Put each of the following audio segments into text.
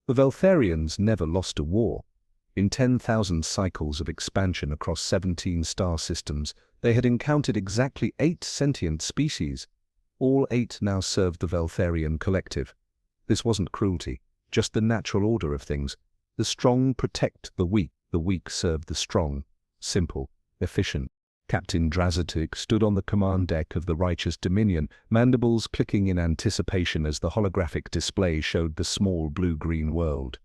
The Veltharians never lost a war. In 10,000 cycles of expansion across 17 star systems, they had encountered exactly 8 sentient species. All 8 now served the Veltharian collective. This wasn't cruelty, just the natural order of things. The strong protect the weak serve the strong. Simple, efficient. Captain Drazatuk stood on the command deck of the Righteous Dominion, mandibles clicking in anticipation as the holographic display showed the small blue-green world.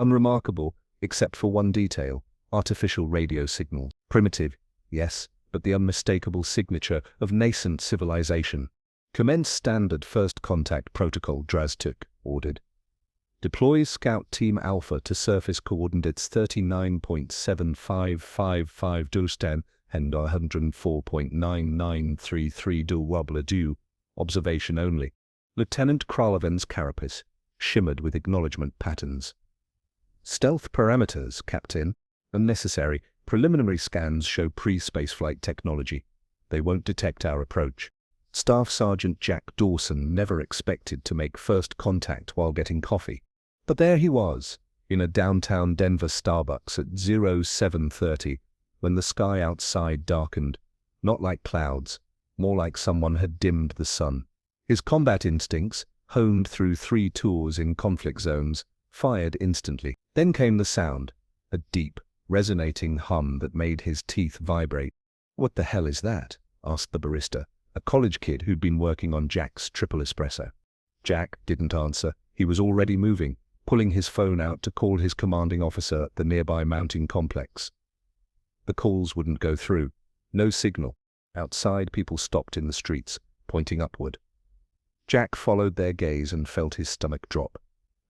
Unremarkable, except for one detail: artificial radio signal. Primitive, yes, but the unmistakable signature of nascent civilization. Commence standard first contact protocol, Drazatuk ordered. Deploy Scout Team Alpha to surface coordinates 39.7555 Dostan and 104.9933 do Wobbladu. Observation only. Lieutenant Kraloven's carapace shimmered with acknowledgement patterns. Stealth parameters, Captain. Unnecessary. Preliminary scans show pre-spaceflight technology. They won't detect our approach. Staff Sergeant Jack Dawson never expected to make first contact while getting coffee. But there he was, in a downtown Denver Starbucks at 0730, when the sky outside darkened, not like clouds, more like someone had dimmed the sun. His combat instincts, honed through 3 tours in conflict zones, fired instantly. Then came the sound, a deep, resonating hum that made his teeth vibrate. "What the hell is that?" asked the barista, a college kid who'd been working on Jack's triple espresso. Jack didn't answer. He was already moving, pulling his phone out to call his commanding officer at the nearby mounting complex. The calls wouldn't go through. No signal. Outside, people stopped in the streets, pointing upward. Jack followed their gaze and felt his stomach drop.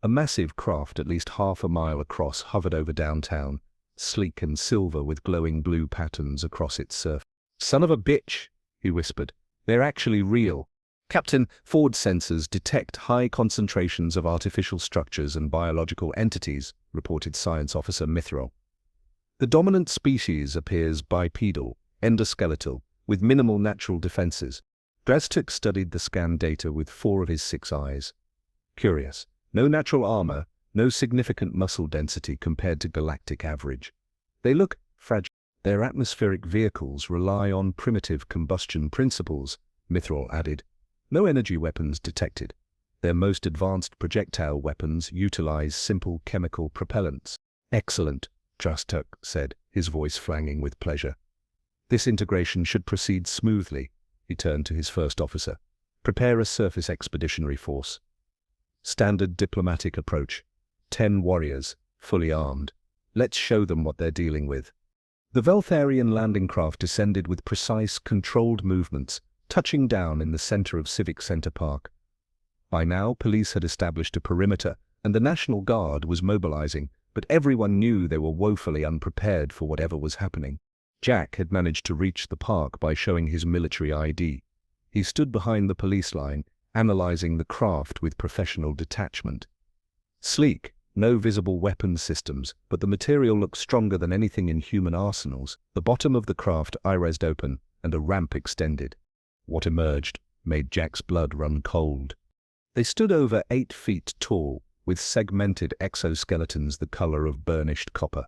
A massive craft at least half a mile across hovered over downtown, sleek and silver with glowing blue patterns across its surface. "Son of a bitch," he whispered. "They're actually real." "Captain, forward sensors detect high concentrations of artificial structures and biological entities," reported Science Officer Mithril. "The dominant species appears bipedal, endoskeletal, with minimal natural defenses." Drazatuk studied the scan data with 4 of his 6 eyes. Curious. No natural armor, no significant muscle density compared to galactic average. They look fragile. Their atmospheric vehicles rely on primitive combustion principles, Mithril added. No energy weapons detected. Their most advanced projectile weapons utilize simple chemical propellants. "Excellent," Drazatuk said, his voice flanging with pleasure. "This integration should proceed smoothly." He turned to his first officer. "Prepare a surface expeditionary force. Standard diplomatic approach. 10 warriors, fully armed. Let's show them what they're dealing with." The Veltharian landing craft descended with precise, controlled movements, touching down in the center of Civic Center Park. By now, police had established a perimeter, and the National Guard was mobilizing, but everyone knew they were woefully unprepared for whatever was happening. Jack had managed to reach the park by showing his military ID. He stood behind the police line, analyzing the craft with professional detachment. Sleek, no visible weapon systems, but the material looked stronger than anything in human arsenals. The bottom of the craft irised open, and a ramp extended. What emerged made Jack's blood run cold. They stood over 8 feet tall, with segmented exoskeletons the color of burnished copper.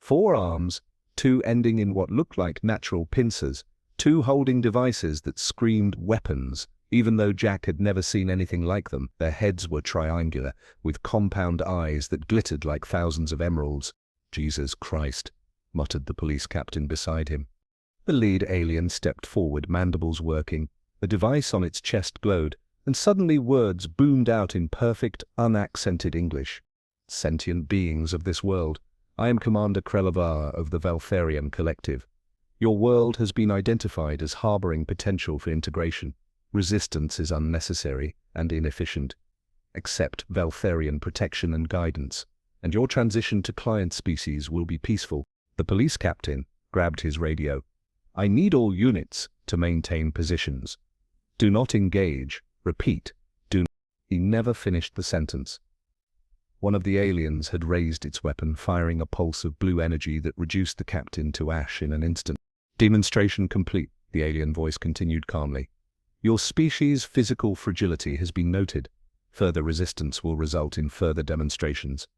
4 arms, 2 ending in what looked like natural pincers, 2 holding devices that screamed weapons. Even though Jack had never seen anything like them, their heads were triangular, with compound eyes that glittered like thousands of emeralds. "Jesus Christ," muttered the police captain beside him. The lead alien stepped forward, mandibles working. The device on its chest glowed, and suddenly words boomed out in perfect, unaccented English. "Sentient beings of this world, I am Commander Krelavar of the Veltharian Collective. Your world has been identified as harboring potential for integration. Resistance is unnecessary and inefficient. Accept Veltharian protection and guidance, and your transition to client species will be peaceful." The police captain grabbed his radio. "I need all units to maintain positions. Do not engage. Repeat, do not." He never finished the sentence. One of the aliens had raised its weapon, firing a pulse of blue energy that reduced the captain to ash in an instant. "Demonstration complete," the alien voice continued calmly. "Your species' physical fragility has been noted. Further resistance will result in further demonstrations.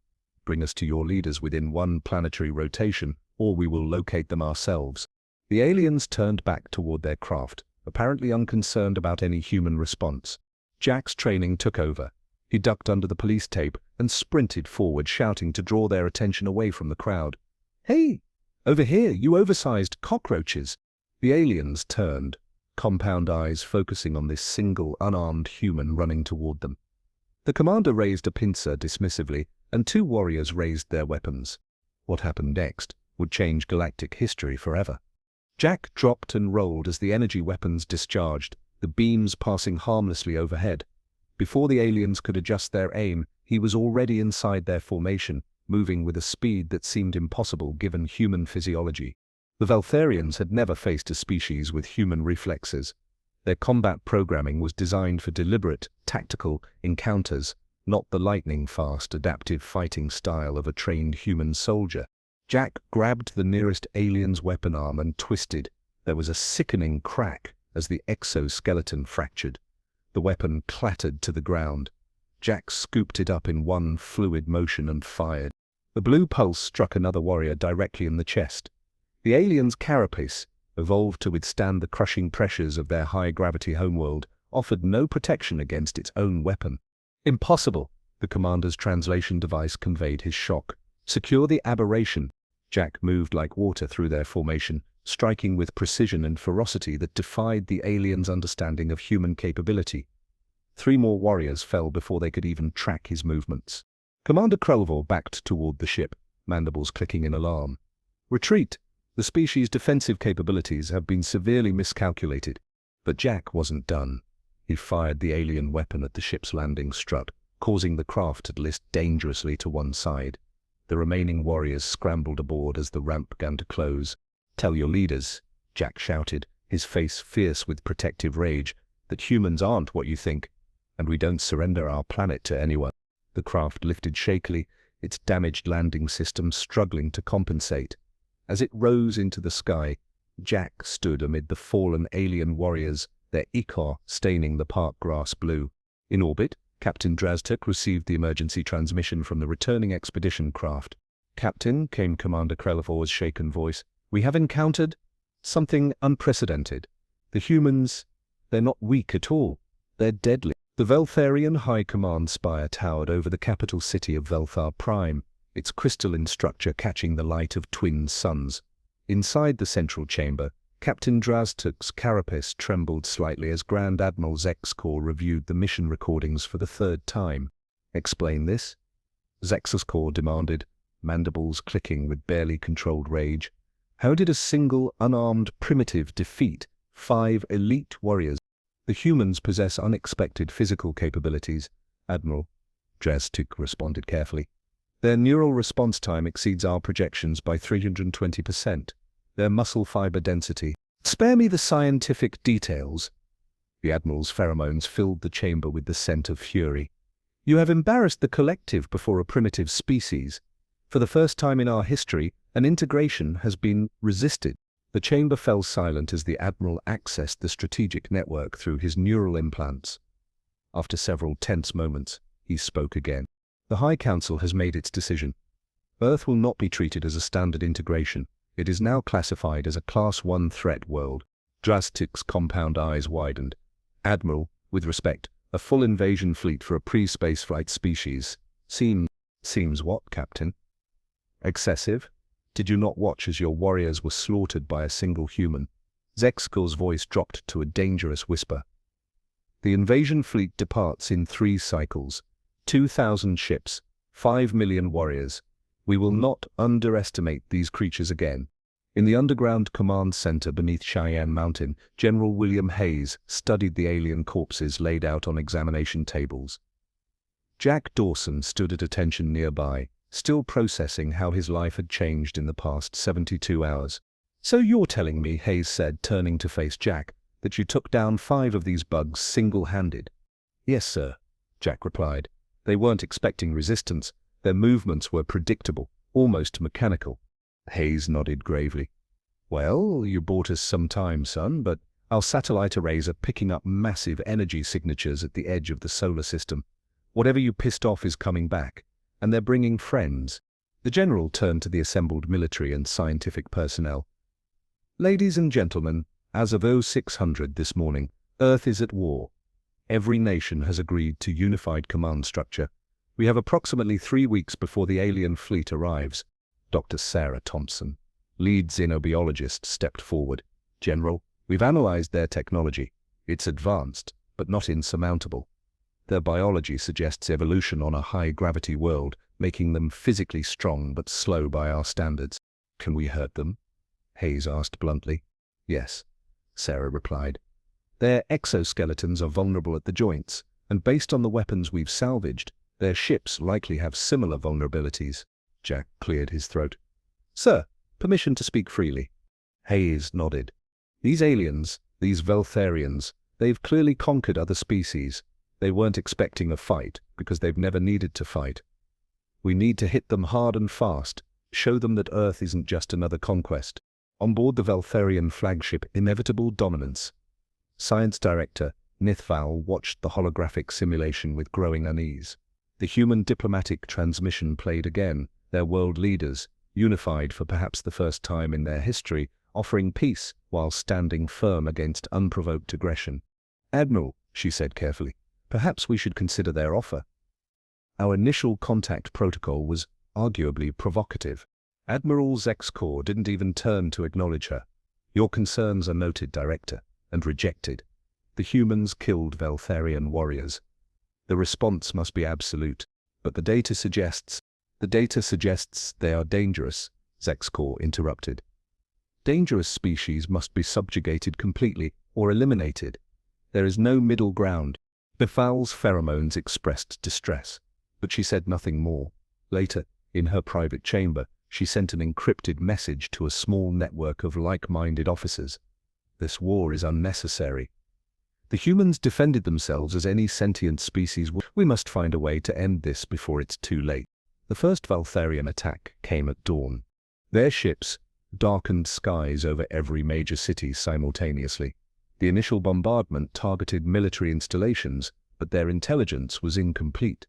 Bring us to your leaders within one planetary rotation, or we will locate them ourselves. The aliens turned back toward their craft, apparently unconcerned about any human response. Jack's training took over. He ducked under the police tape and sprinted forward, shouting to draw their attention away from the crowd. "Hey! Over here, you oversized cockroaches!" The aliens turned, compound eyes focusing on this single, unarmed human running toward them. The commander raised a pincer dismissively, and two warriors raised their weapons. What happened next would change galactic history forever. Jack dropped and rolled as the energy weapons discharged, the beams passing harmlessly overhead. Before the aliens could adjust their aim, he was already inside their formation, moving with a speed that seemed impossible given human physiology. The Veltharians had never faced a species with human reflexes. Their combat programming was designed for deliberate, tactical encounters, not the lightning-fast, adaptive fighting style of a trained human soldier. Jack grabbed the nearest alien's weapon arm and twisted. There was a sickening crack as the exoskeleton fractured. The weapon clattered to the ground. Jack scooped it up in one fluid motion and fired. The blue pulse struck another warrior directly in the chest. The alien's carapace, evolved to withstand the crushing pressures of their high-gravity homeworld, offered no protection against its own weapon. "Impossible," the commander's translation device conveyed his shock. "Secure the aberration." Jack moved like water through their formation, striking with precision and ferocity that defied the alien's understanding of human capability. 3 more warriors fell before they could even track his movements. Commander Krelvor backed toward the ship, mandibles clicking in alarm. "Retreat! The species' defensive capabilities have been severely miscalculated." But Jack wasn't done. He fired the alien weapon at the ship's landing strut, causing the craft to list dangerously to one side. The remaining warriors scrambled aboard as the ramp began to close. "Tell your leaders," Jack shouted, his face fierce with protective rage, "that humans aren't what you think, and we don't surrender our planet to anyone." The craft lifted shakily, its damaged landing system struggling to compensate. As it rose into the sky, Jack stood amid the fallen alien warriors, their ichor staining the park grass blue. In orbit, Captain Draztuk received the emergency transmission from the returning expedition craft. "Captain," came Commander Krelvor's shaken voice, "we have encountered something unprecedented. The humans, they're not weak at all. They're deadly." The Veltharian High Command spire towered over the capital city of Velthar Prime, its crystalline structure catching the light of twin suns. Inside the central chamber, Captain Draztuk's carapace trembled slightly as Grand Admiral Zexkor reviewed the mission recordings for the 3rd time. "Explain this," Zexkor demanded, mandibles clicking with barely controlled rage. "How did a single, unarmed primitive defeat 5 elite warriors? The humans possess unexpected physical capabilities, Admiral," Draztuk responded carefully. "Their neural response time exceeds our projections by 320%. Their muscle fiber density—" "Spare me the scientific details." The Admiral's pheromones filled the chamber with the scent of fury. "You have embarrassed the collective before a primitive species. For the first time in our history, an integration has been resisted." The chamber fell silent as the Admiral accessed the strategic network through his neural implants. After several tense moments, he spoke again. "The High Council has made its decision. Earth will not be treated as a standard integration. It is now classified as a Class 1 threat world." Draztuk's compound eyes widened. "Admiral, with respect, a full invasion fleet for a pre-spaceflight species seems what, Captain? Excessive? Did you not watch as your warriors were slaughtered by a single human?" Zexkor's voice dropped to a dangerous whisper. "The invasion fleet departs in 3 cycles. 2,000 ships, 5 million warriors. We will not underestimate these creatures again." In the underground command center beneath Cheyenne Mountain, General William Hayes studied the alien corpses laid out on examination tables. Jack Dawson stood at attention nearby, still processing how his life had changed in the past 72 hours. "So you're telling me," Hayes said, turning to face Jack, "that you took down 5 of these bugs single-handed?" "Yes, sir," Jack replied. "They weren't expecting resistance. Their movements were predictable, almost mechanical." Hayes nodded gravely. "Well, you bought us some time, son, but our satellite arrays are picking up massive energy signatures at the edge of the solar system. Whatever you pissed off is coming back, and they're bringing friends. The general turned to the assembled military and scientific personnel. Ladies and gentlemen, as of 0600 this morning, Earth is at war. Every nation has agreed to unified command structure. We have approximately 3 weeks before the alien fleet arrives. Dr. Sarah Thompson, lead xenobiologist, stepped forward. General, we've analyzed their technology. It's advanced, but not insurmountable. Their biology suggests evolution on a high-gravity world, making them physically strong but slow by our standards. Can we hurt them? Hayes asked bluntly. Yes, Sarah replied. Their exoskeletons are vulnerable at the joints, and based on the weapons we've salvaged, their ships likely have similar vulnerabilities. Jack cleared his throat. Sir, permission to speak freely. Hayes nodded. These aliens, these Veltharians, they've clearly conquered other species. They weren't expecting a fight because they've never needed to fight. We need to hit them hard and fast, show them that Earth isn't just another conquest. On board the Veltharian flagship Inevitable Dominance, Science Director Nithval watched the holographic simulation with growing unease. The human diplomatic transmission played again, their world leaders, unified for perhaps the first time in their history, offering peace while standing firm against unprovoked aggression. Admiral, she said carefully, perhaps we should consider their offer. Our initial contact protocol was arguably provocative. Admiral Zexkor didn't even turn to acknowledge her. Your concerns are noted, Director, and rejected. The humans killed Veltharian warriors. The response must be absolute, but the data suggests they are dangerous, Zexkor interrupted. Dangerous species must be subjugated completely or eliminated. There is no middle ground. Befal's pheromones expressed distress, but she said nothing more. Later, in her private chamber, she sent an encrypted message to a small network of like-minded officers. This war is unnecessary. The humans defended themselves as any sentient species would. We must find a way to end this before it's too late. The first Veltharian attack came at dawn. Their ships darkened skies over every major city simultaneously. The initial bombardment targeted military installations, but their intelligence was incomplete.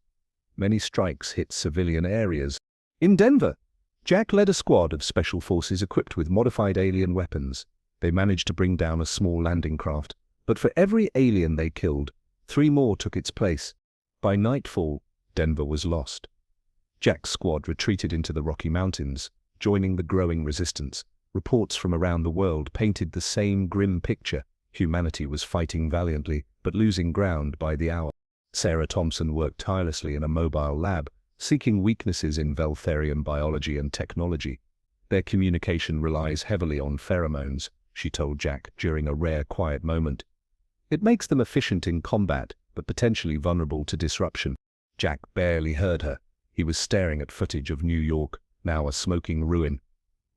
Many strikes hit civilian areas. In Denver, Jack led a squad of special forces equipped with modified alien weapons. They managed to bring down a small landing craft, but for every alien they killed, 3 more took its place. By nightfall, Denver was lost. Jack's squad retreated into the Rocky Mountains, joining the growing resistance. Reports from around the world painted the same grim picture. Humanity was fighting valiantly, but losing ground by the hour. Sarah Thompson worked tirelessly in a mobile lab, seeking weaknesses in Veltharian biology and technology. Their communication relies heavily on pheromones, she told Jack during a rare quiet moment. It makes them efficient in combat, but potentially vulnerable to disruption. Jack barely heard her. He was staring at footage of New York, now a smoking ruin.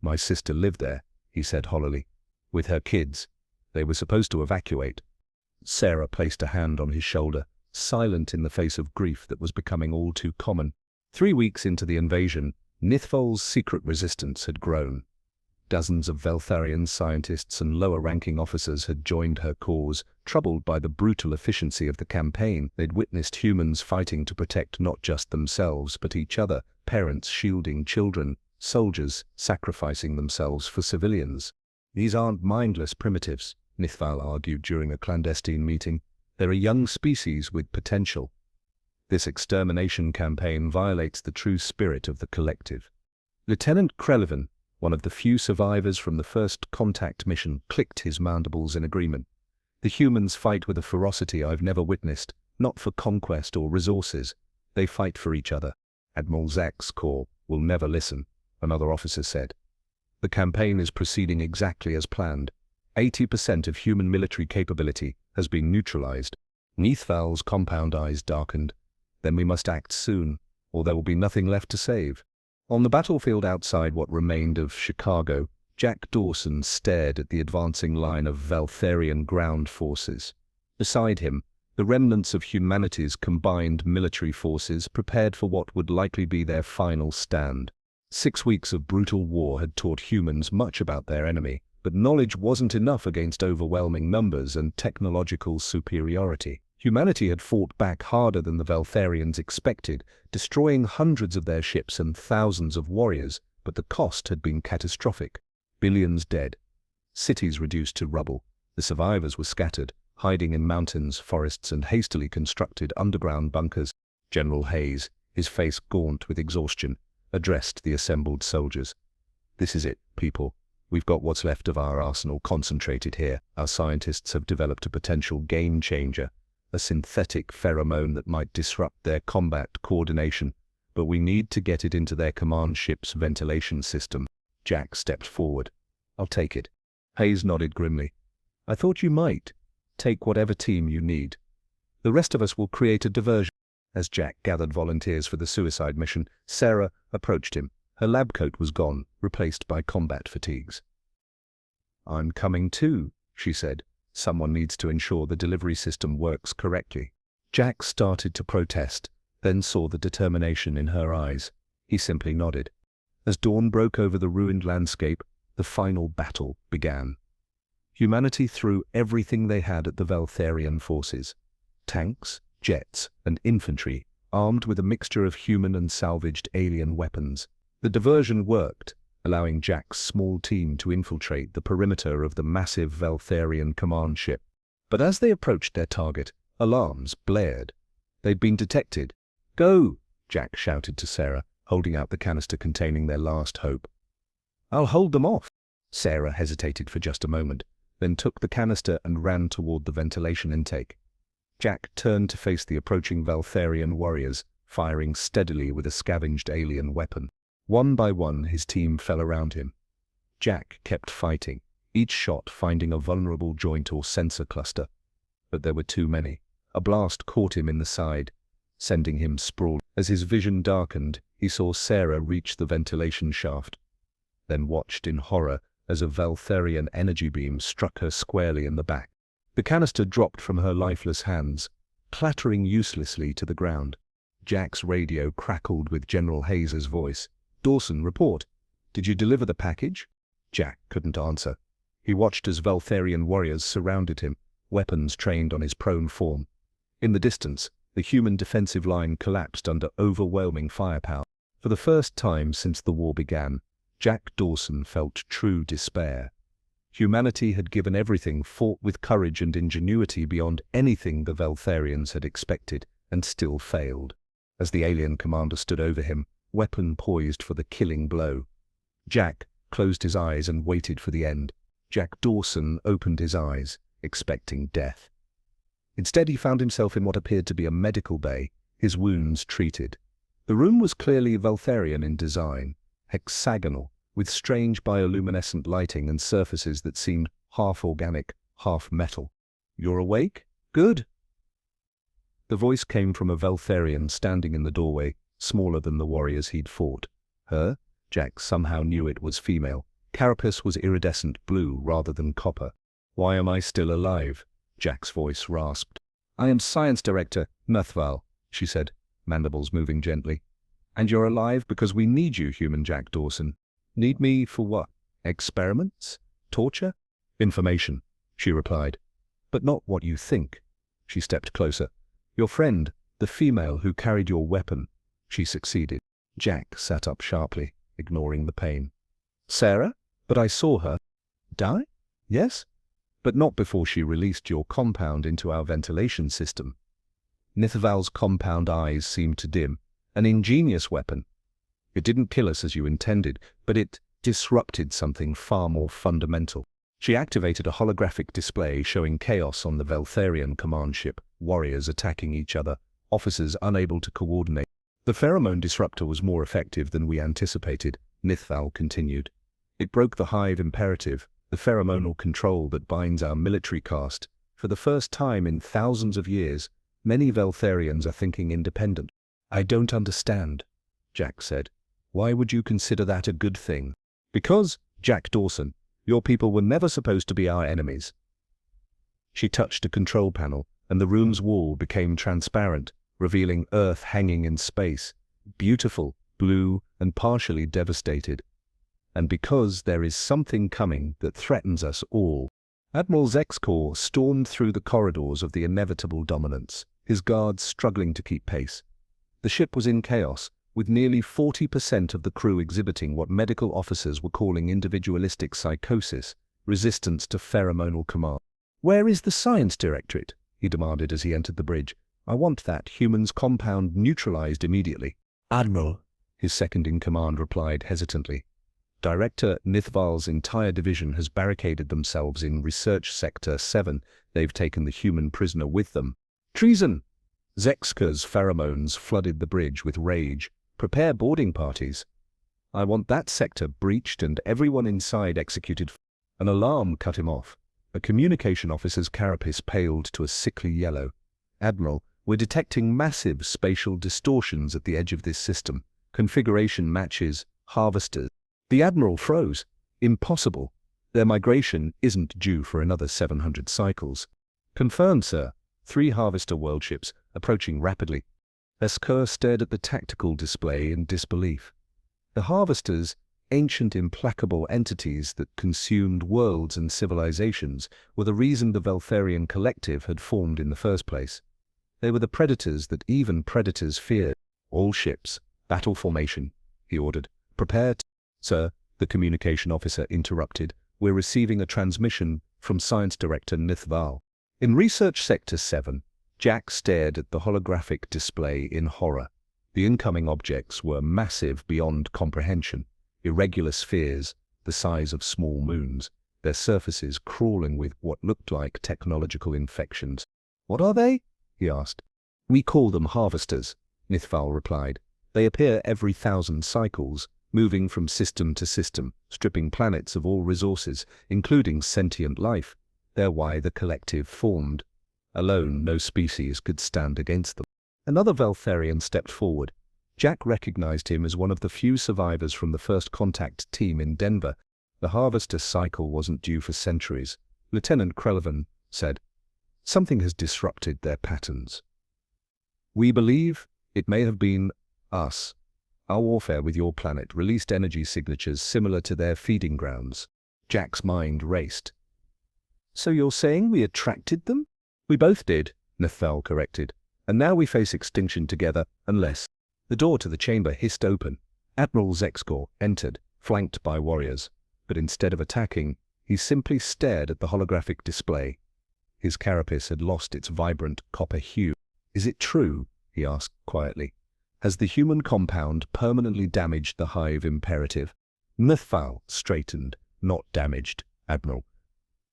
My sister lived there, he said hollowly, with her kids. They were supposed to evacuate. Sarah placed a hand on his shoulder, silent in the face of grief that was becoming all too common. 3 weeks into the invasion, Nithval's secret resistance had grown. Dozens of Veltharian scientists and lower-ranking officers had joined her cause, troubled by the brutal efficiency of the campaign. They'd witnessed humans fighting to protect not just themselves but each other, parents shielding children, soldiers sacrificing themselves for civilians. These aren't mindless primitives, Nithval argued during a clandestine meeting. They're a young species with potential. This extermination campaign violates the true spirit of the collective. Lieutenant Krelevin, one of the few survivors from the first contact mission, clicked his mandibles in agreement. The humans fight with a ferocity I've never witnessed, not for conquest or resources. They fight for each other. Admiral Zexkor will never listen, another officer said. The campaign is proceeding exactly as planned. 80% of human military capability has been neutralized. Nithval's compound eyes darkened. Then we must act soon, or there will be nothing left to save. On the battlefield outside what remained of Chicago, Jack Dawson stared at the advancing line of Veltharian ground forces. Beside him, the remnants of humanity's combined military forces prepared for what would likely be their final stand. 6 weeks of brutal war had taught humans much about their enemy, but knowledge wasn't enough against overwhelming numbers and technological superiority. Humanity had fought back harder than the Veltharians expected, destroying hundreds of their ships and thousands of warriors, but the cost had been catastrophic. Billions dead. Cities reduced to rubble. The survivors were scattered, hiding in mountains, forests, and hastily constructed underground bunkers. General Hayes, his face gaunt with exhaustion, addressed the assembled soldiers. "This is it, people. We've got what's left of our arsenal concentrated here. Our scientists have developed a potential game changer, a synthetic pheromone that might disrupt their combat coordination, but we need to get it into their command ship's ventilation system." Jack stepped forward. "I'll take it." Hayes nodded grimly. "I thought you might. Take whatever team you need. The rest of us will create a diversion." As Jack gathered volunteers for the suicide mission, Sarah approached him. Her lab coat was gone, replaced by combat fatigues. "I'm coming too," she said. "Someone needs to ensure the delivery system works correctly." Jack started to protest, then saw the determination in her eyes. He simply nodded. As dawn broke over the ruined landscape, the final battle began. Humanity threw everything they had at the Veltharian forces. Tanks, jets, and infantry, armed with a mixture of human and salvaged alien weapons. The diversion worked, allowing Jack's small team to infiltrate the perimeter of the massive Veltharian command ship. But as they approached their target, alarms blared. They'd been detected. "Go!" Jack shouted to Sarah, holding out the canister containing their last hope. "I'll hold them off." Sarah hesitated for just a moment, then took the canister and ran toward the ventilation intake. Jack turned to face the approaching Veltharian warriors, firing steadily with a scavenged alien weapon. One by one, his team fell around him. Jack kept fighting, each shot finding a vulnerable joint or sensor cluster. But there were too many. A blast caught him in the side, sending him sprawling. As his vision darkened, he saw Sarah reach the ventilation shaft, then watched in horror as a Veltharian energy beam struck her squarely in the back. The canister dropped from her lifeless hands, clattering uselessly to the ground. Jack's radio crackled with General Hayes' voice. "Dawson, report. Did you deliver the package?" Jack couldn't answer. He watched as Veltharian warriors surrounded him, weapons trained on his prone form. In the distance, the human defensive line collapsed under overwhelming firepower. For the first time since the war began, Jack Dawson felt true despair. Humanity had given everything, fought with courage and ingenuity beyond anything the Veltharians had expected, and still failed. As the alien commander stood over him, weapon poised for the killing blow, Jack closed his eyes and waited for the end. Jack Dawson opened his eyes, expecting death. Instead, he found himself in what appeared to be a medical bay, his wounds treated. The room was clearly Veltharian in design, hexagonal, with strange bioluminescent lighting and surfaces that seemed half organic, half metal. "You're awake? Good." The voice came from a Veltharian standing in the doorway, smaller than the warriors he'd fought. Her? Jack somehow knew it was female. Carapace was iridescent blue rather than copper. "Why am I still alive?" Jack's voice rasped. "I am Science Director Nithval," she said, mandibles moving gently. "And you're alive because we need you, human Jack Dawson." "Need me for what? Experiments? Torture?" "Information," she replied. "But not what you think." She stepped closer. "Your friend, the female who carried your weapon, she succeeded." Jack sat up sharply, ignoring the pain. "Sarah? But I saw her." "Die? Yes? But not before she released your compound into our ventilation system." Nithval's compound eyes seemed to dim. "An ingenious weapon. It didn't kill us as you intended, but it disrupted something far more fundamental." She activated a holographic display showing chaos on the Veltharian command ship, warriors attacking each other, officers unable to coordinate. "The pheromone disruptor was more effective than we anticipated," Nithval continued. "It broke the hive imperative, the pheromonal control that binds our military caste. For the first time in thousands of years, many Veltharians are thinking independent." "I don't understand," Jack said. "Why would you consider that a good thing?" "Because, Jack Dawson, your people were never supposed to be our enemies." She touched a control panel, and the room's wall became transparent, revealing Earth hanging in space, beautiful, blue, and partially devastated. "And because there is something coming that threatens us all." Admiral Zexkor stormed through the corridors of the inevitable dominance, his guards struggling to keep pace. The ship was in chaos, with nearly 40% of the crew exhibiting what medical officers were calling individualistic psychosis, resistance to pheromonal command. "Where is the science directorate?" he demanded as he entered the bridge. "I want that human's compound neutralized immediately." "Admiral," his second-in-command replied hesitantly. "Director Nithval's entire division has barricaded themselves in Research Sector 7. They've taken the human prisoner with them." "Treason!" Zexkor's pheromones flooded the bridge with rage. "Prepare boarding parties. I want that sector breached and everyone inside executed." An alarm cut him off. A communication officer's carapace paled to a sickly yellow. "Admiral, we're detecting massive spatial distortions at the edge of this system. Configuration matches harvesters." The Admiral froze. "Impossible. Their migration isn't due for another 700 cycles." "Confirmed, sir. 3 harvester world ships, approaching rapidly." Zexkor stared at the tactical display in disbelief. The harvesters, ancient implacable entities that consumed worlds and civilizations, were the reason the Veltharian collective had formed in the first place. They were the predators that even predators feared. "All ships, battle formation," he ordered. "Prepare to—" "Sir," the communication officer interrupted, "we're receiving a transmission from Science Director Nithval." In Research Sector 7, Jack stared at the holographic display in horror. The incoming objects were massive beyond comprehension, irregular spheres the size of small moons, their surfaces crawling with what looked like technological infections. "What are they?" he asked. "We call them harvesters," Nithval replied. "They appear every 1,000 cycles, moving from system to system, stripping planets of all resources, including sentient life. They're why the collective formed. Alone, no species could stand against them." Another Veltharian stepped forward. Jack recognized him as one of the few survivors from the first contact team in Denver. The harvester cycle wasn't due for centuries. Lieutenant Krelevin said, "Something has disrupted their patterns. We believe it may have been us. Our warfare with your planet released energy signatures similar to their feeding grounds." Jack's mind raced. "So you're saying we attracted them?" "We both did," Nithval corrected. "And now we face extinction together, unless—" The door to the chamber hissed open. Admiral Zexkor entered, flanked by warriors. But instead of attacking, he simply stared at the holographic display. His carapace had lost its vibrant copper hue. "Is it true?" he asked quietly. "Has the human compound permanently damaged the hive imperative?" Nithval straightened. "Not damaged, Admiral.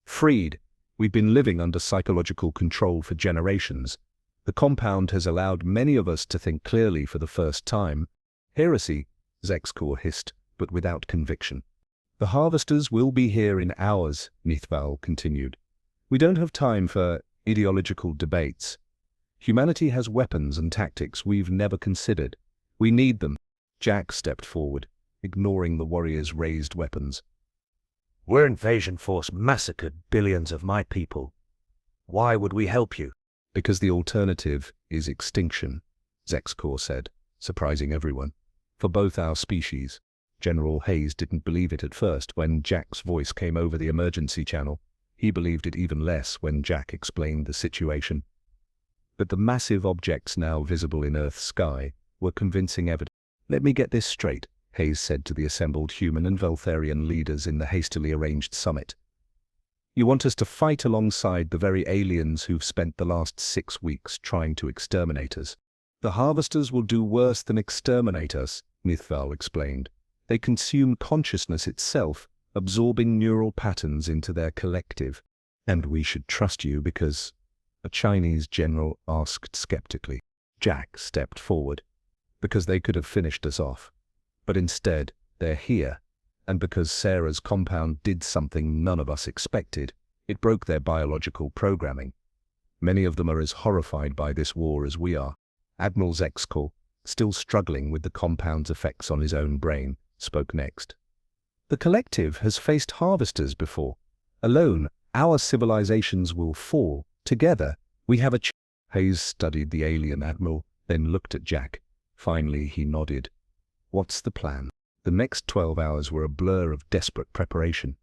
Freed. We've been living under psychological control for generations. The compound has allowed many of us to think clearly for the first time." "Heresy," Zexkor hissed, but without conviction. "The harvesters will be here in hours," Nithval continued. "We don't have time for ideological debates. Humanity has weapons and tactics we've never considered. We need them." Jack stepped forward, ignoring the warriors' raised weapons. "Our invasion force massacred billions of my people. Why would we help you?" "Because the alternative is extinction," Zexkor said, surprising everyone. "For both our species." General Hayes didn't believe it at first when Jack's voice came over the emergency channel. He believed it even less when Jack explained the situation. But the massive objects now visible in Earth's sky were convincing evidence. "Let me get this straight," Hayes said to the assembled human and Veltharian leaders in the hastily arranged summit. "You want us to fight alongside the very aliens who've spent the last 6 weeks trying to exterminate us?" "The harvesters will do worse than exterminate us," Nithval explained. "They consume consciousness itself, absorbing neural patterns into their collective." "And we should trust you because—" a Chinese general asked skeptically. Jack stepped forward. "Because they could have finished us off. But instead, they're here. And because Sarah's compound did something none of us expected, it broke their biological programming. Many of them are as horrified by this war as we are." Admiral Zexkor, still struggling with the compound's effects on his own brain, spoke next. "The collective has faced harvesters before. Alone, our civilizations will fall. Together, we have a ch—" Hayes studied the alien admiral, then looked at Jack. Finally, he nodded. "What's the plan?" The next 12 hours were a blur of desperate preparation.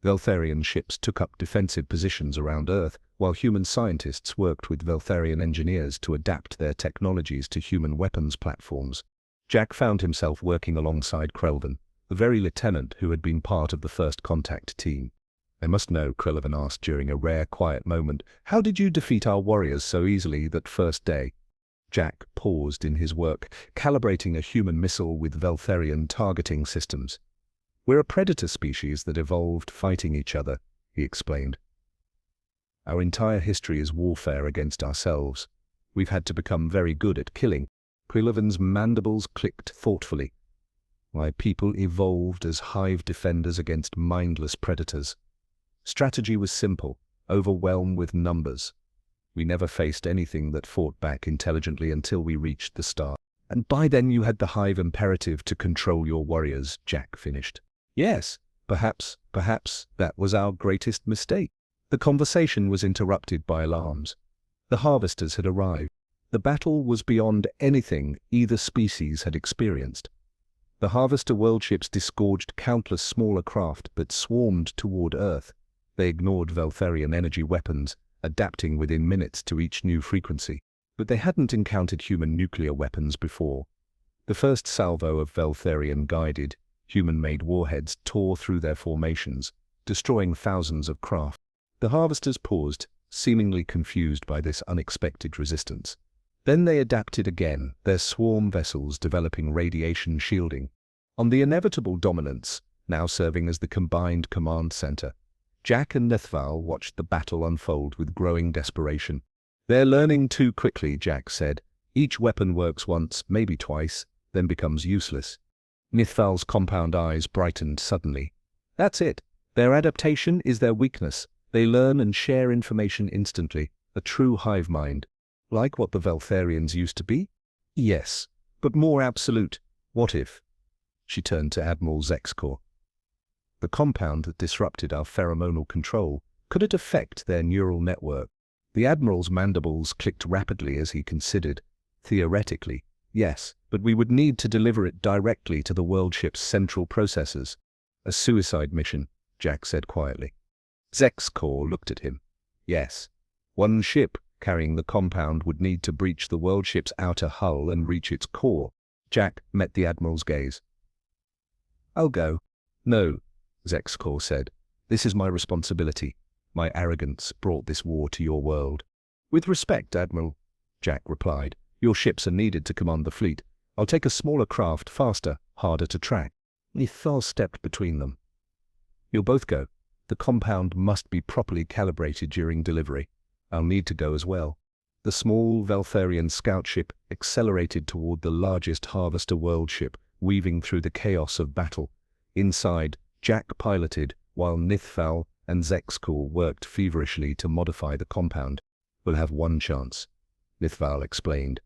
Veltharian ships took up defensive positions around Earth, while human scientists worked with Veltharian engineers to adapt their technologies to human weapons platforms. Jack found himself working alongside Krelvin, the very lieutenant who had been part of the first contact team. "I must know," Krelvin asked during a rare quiet moment, "how did you defeat our warriors so easily that first day?" Jack paused in his work, calibrating a human missile with Veltharian targeting systems. "We're a predator species that evolved fighting each other," he explained. "Our entire history is warfare against ourselves. We've had to become very good at killing." Krelvin's mandibles clicked thoughtfully. "My people evolved as hive defenders against mindless predators. Strategy was simple, overwhelm with numbers. We never faced anything that fought back intelligently until we reached the star. And by then you had the hive imperative to control your warriors," Jack finished. "Yes, perhaps that was our greatest mistake." The conversation was interrupted by alarms. The harvesters had arrived. The battle was beyond anything either species had experienced. The harvester world ships disgorged countless smaller craft that swarmed toward Earth. They ignored Veltharian energy weapons, adapting within minutes to each new frequency. But they hadn't encountered human nuclear weapons before. The first salvo of Veltharian-guided, human-made warheads tore through their formations, destroying thousands of craft. The harvesters paused, seemingly confused by this unexpected resistance. Then they adapted again, their swarm vessels developing radiation shielding. On the inevitable Dominance, now serving as the combined command center, Jack and Nithval watched the battle unfold with growing desperation. "They're learning too quickly," Jack said. "Each weapon works once, maybe twice, then becomes useless." Nithval's compound eyes brightened suddenly. "That's it. Their adaptation is their weakness. They learn and share information instantly, a true hive mind. Like what the Veltharians used to be?" "Yes, but more absolute. What if?" She turned to Admiral Zexkor. "The compound that disrupted our pheromonal control, could it affect their neural network?" The Admiral's mandibles clicked rapidly as he considered. "Theoretically, yes, but we would need to deliver it directly to the world ship's central processors." "A suicide mission," Jack said quietly. Zexkor looked at him. "Yes. One ship carrying the compound would need to breach the world ship's outer hull and reach its core." Jack met the Admiral's gaze. "I'll go." "No," Zexkor said. "This is my responsibility. My arrogance brought this war to your world." "With respect, Admiral," Jack replied. "Your ships are needed to command the fleet. I'll take a smaller craft, faster, harder to track." Nithal stepped between them. "You'll both go. The compound must be properly calibrated during delivery. I'll need to go as well." The small Veltharian scout ship accelerated toward the largest harvester world ship, weaving through the chaos of battle. Inside, Jack piloted, while Nithal and Zexkor worked feverishly to modify the compound. "We'll have one chance," Nithal explained.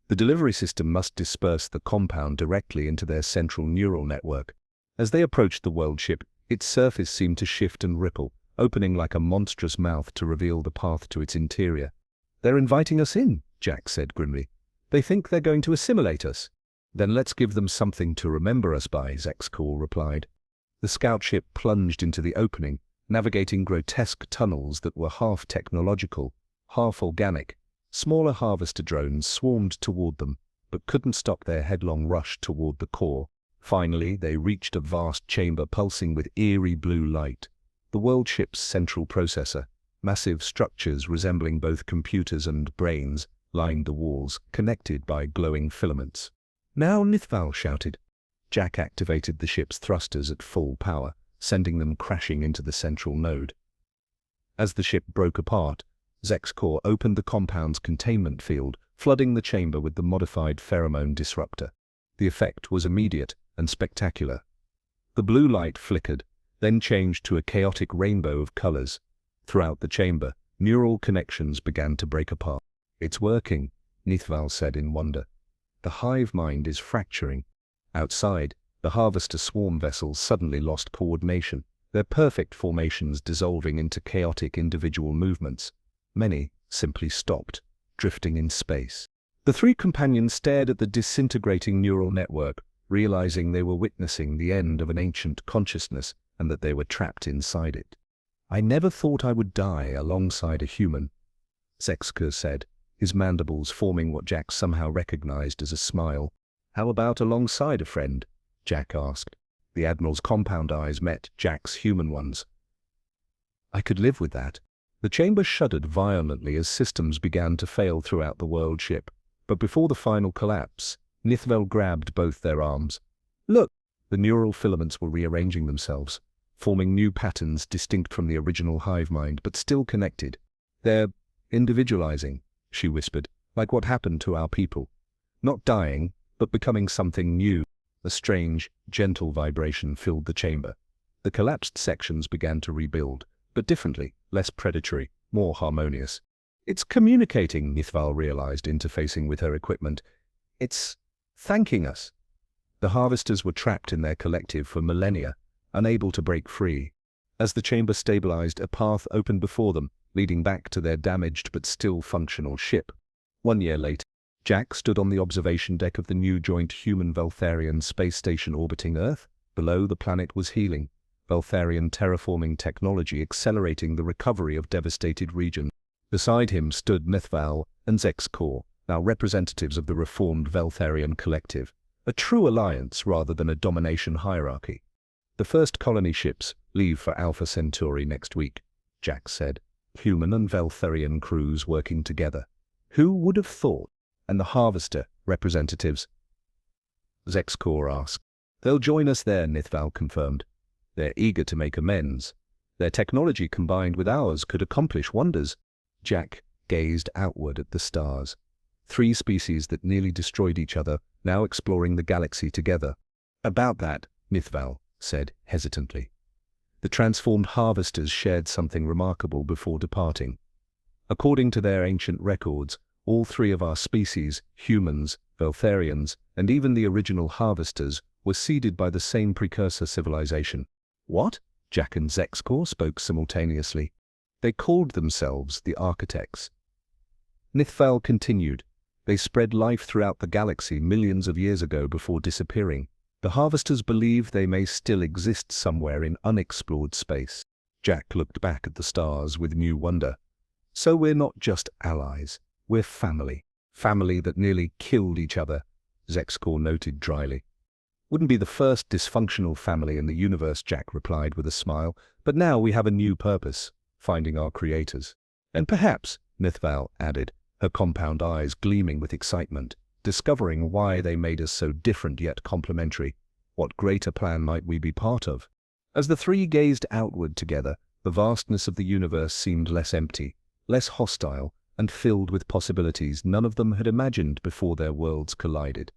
"The delivery system must disperse the compound directly into their central neural network." As they approached the world ship, its surface seemed to shift and ripple, opening like a monstrous mouth to reveal the path to its interior. "They're inviting us in," Jack said grimly. "They think they're going to assimilate us." "Then let's give them something to remember us by," Zexkor replied. The scout ship plunged into the opening, navigating grotesque tunnels that were half technological, half organic. Smaller harvester drones swarmed toward them, but couldn't stop their headlong rush toward the core. Finally, they reached a vast chamber pulsing with eerie blue light. The world ship's central processor, massive structures resembling both computers and brains, lined the walls, connected by glowing filaments. "Now," Nithval shouted. Jack activated the ship's thrusters at full power, sending them crashing into the central node. As the ship broke apart, Zexkor opened the compound's containment field, flooding the chamber with the modified pheromone disruptor. The effect was immediate and spectacular. The blue light flickered, then changed to a chaotic rainbow of colors. Throughout the chamber, neural connections began to break apart. "It's working," Nithval said in wonder. "The hive mind is fracturing." Outside, the harvester swarm vessels suddenly lost coordination, their perfect formations dissolving into chaotic individual movements. Many simply stopped, drifting in space. The three companions stared at the disintegrating neural network, realizing they were witnessing the end of an ancient consciousness, an and that they were trapped inside it. "I never thought I would die alongside a human," Zexkor said, his mandibles forming what Jack somehow recognized as a smile. "How about alongside a friend?" Jack asked. The Admiral's compound eyes met Jack's human ones. "I could live with that." The chamber shuddered violently as systems began to fail throughout the world ship. But before the final collapse, Nithvel grabbed both their arms. "Look!" The neural filaments were rearranging themselves, forming new patterns distinct from the original hive mind, but still connected. "They're individualizing," she whispered, "like what happened to our people. Not dying, but becoming something new." A strange, gentle vibration filled the chamber. The collapsed sections began to rebuild, but differently, less predatory, more harmonious. "It's communicating," Nithval realized, interfacing with her equipment. "It's thanking us." The harvesters were trapped in their collective for millennia, unable to break free. As the chamber stabilized, a path opened before them, leading back to their damaged but still functional ship. 1 year later, Jack stood on the observation deck of the new joint human-Veltharian space station orbiting Earth. Below, the planet was healing, Veltharian terraforming technology accelerating the recovery of devastated regions. Beside him stood Nithval and Zexkor, now representatives of the reformed Veltharian collective, a true alliance rather than a domination hierarchy. "The first colony ships leave for Alpha Centauri next week," Jack said. "Human and Veltharian crews working together. Who would have thought?" "And the harvester representatives?" Zexkor asked. "They'll join us there," Nithval confirmed. "They're eager to make amends. Their technology combined with ours could accomplish wonders." Jack gazed outward at the stars. 3 species that nearly destroyed each other, now exploring the galaxy together. "About that," Nithval said hesitantly. "The transformed harvesters shared something remarkable before departing. According to their ancient records, all 3 of our species, humans, Veltharians, and even the original harvesters, were seeded by the same precursor civilization." "What?" Jack and Zexkor spoke simultaneously. "They called themselves the Architects." Nithval continued. "They spread life throughout the galaxy millions of years ago before disappearing. The harvesters believe they may still exist somewhere in unexplored space." Jack looked back at the stars with new wonder. "So we're not just allies. We're family. Family that nearly killed each other," Zexkor noted dryly. "Wouldn't be the first dysfunctional family in the universe," Jack replied with a smile. "But now we have a new purpose, finding our creators." "And perhaps," Nithval added, her compound eyes gleaming with excitement, "discovering why they made us so different yet complementary. What greater plan might we be part of?" As the 3 gazed outward together, the vastness of the universe seemed less empty, less hostile, and filled with possibilities none of them had imagined before their worlds collided.